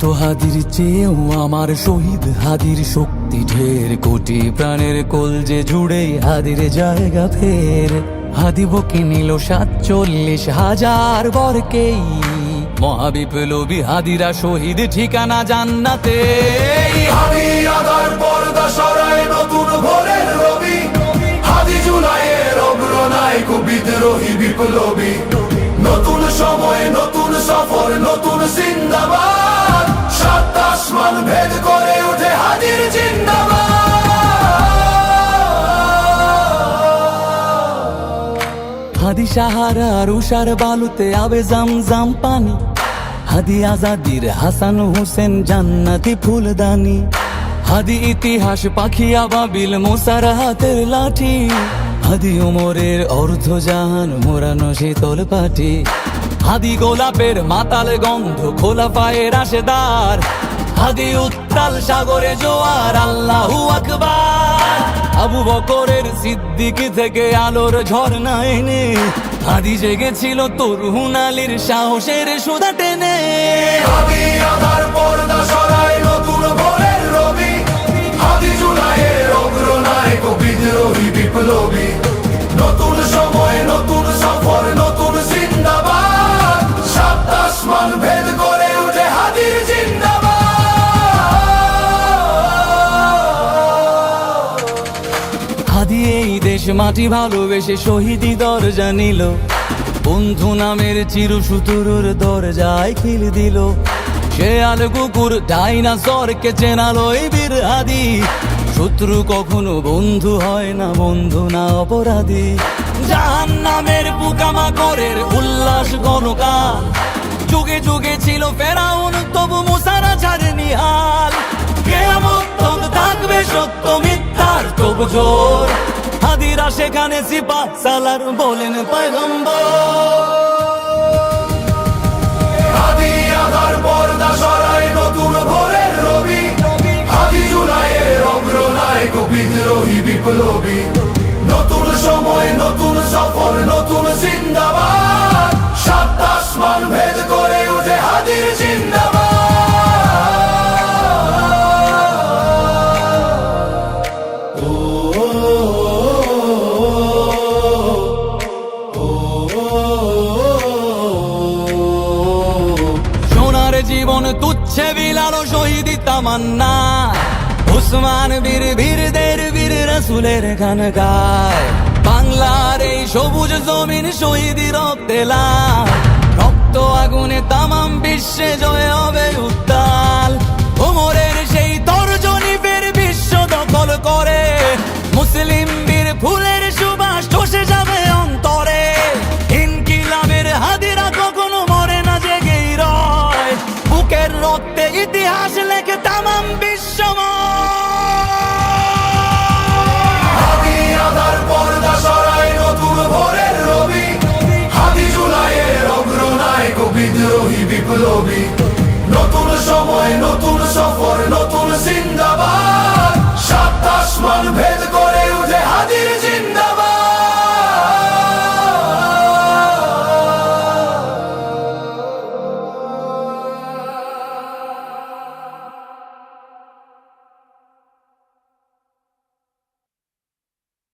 শত হাদির চেয়েও আমার শহীদ হাদির শক্তি ঢের, কোটি প্রাণের কলজে জুড়ে হাদির জায়গা ফের। হাদি বকে নিল 47,000 বরকেই, মহাবিপ্লবী হাদিরা শহীদ ঠিকানা জান্নাতে। হাদি আদার পর্দা সরায় নতুন ভোরের রবি, হাদি জুলাইয়ের অগ্রনায়ক বিদ্রোহী বিপ্লবী। নতুন সময় নতুন সফর নতুন জিন্দাবাদ, সাত আসমান ভেদ করে উঠে হাদির জিন্দাবাদ। হাদি সাহারার উষার বালুতে আবে জামজাম পানি, হাদি আজাদির হাসান হোসেন জান্নাতি ফুলদানি। হাদি ইতিহাস পাখি আবাবিল মোসার হাতের লাঠি, হাদি ওমরের অর্ধজাহান মোরানো শীতল পাটি। হাদি গোলাপের মাতাল গন্ধ খোলা পায়ের আশেদার, হাদি উত্তাল সাগরে জোয়ার আল্লাহু আকবার। আবু বকরের সিদ্দিক থেকে আলোর ঝর্ণা এনে, হাদি জেগেছিল তরুণ আলীর সাহসের সুধা টেনে। হাদি আদার পর্দা সরায় নতুন ভোরের রবি, হাদি জুলাইয়ের অগ্রনায়ক বিদ্রোহী বিপ্লবী। নতুন সময় নতুন সফর নতুন জিন্দাবাদ, সাত আসমান ভেদ করে উঠে হাদির জিন্দাবাদ। হাদি এই দেশ মাটি ভালোবেসে শহীদি দরজা নিল, বন্ধু নামের চিরসুতুরুর দরজায় খিল দিল। শেয়াল কুকুর ডাইনাসরকে চেনালো এই বীর হাদি, শত্রু কখনো বন্ধু হয় না, বন্ধু না অপরাধী। জাহান্নামের পোকামাকড়ের উল্লাস গণকাল, যুগে যুগে ছিল ফেরাউন তবু মুসারা ছাড়েনি হাল। কিয়ামত তক থাকবে সত্য মিথ্যার তব জোর, হাদিরা সেখানে সিপাহ সালার বলেন পয়গম্বর। হাদি আদার পর্দা সরায় নতুন ভোরের রবি, হাদি জুলাইয়ের অগ্রনায়ক বিদ্রোহী বিপ্লবী। নতুন সময় নতুন সফর নতুন জিন্দাবাদ, সাত আসমান ভেদ করে উঠে হাদির জিন্দাবাদ। সোনার জীবন তুচ্ছে বিলালো শহীদি তামান্না, উসমান বীর বীরদের বীর রাসূলের খানকায়। বাংলার এই সবুজ জমিন শহীদি রক্তে লাল, রক্ত আগুনে তামাম বিশ্বে জয় হবে উত্তাল। ওমরের সেই তর্জনী ফের বিশ্ব দখল করে, মুসলিম বীর ফুলের সুবাস চষে যাবে অন্তরে। ইনকিলাবের হাদিরা কখনো মরে না, জেগেই রয়, বুকের রক্তে ইতিহাস লেখে তামাম হাদি আদার পর্দা সরায় নতুন ভোরের রবি, হাদি জুলাইয়ের অগ্রনায়ক বিদ্রোহী বিপ্লবী। নতুন সময় নতুন সফর নতুন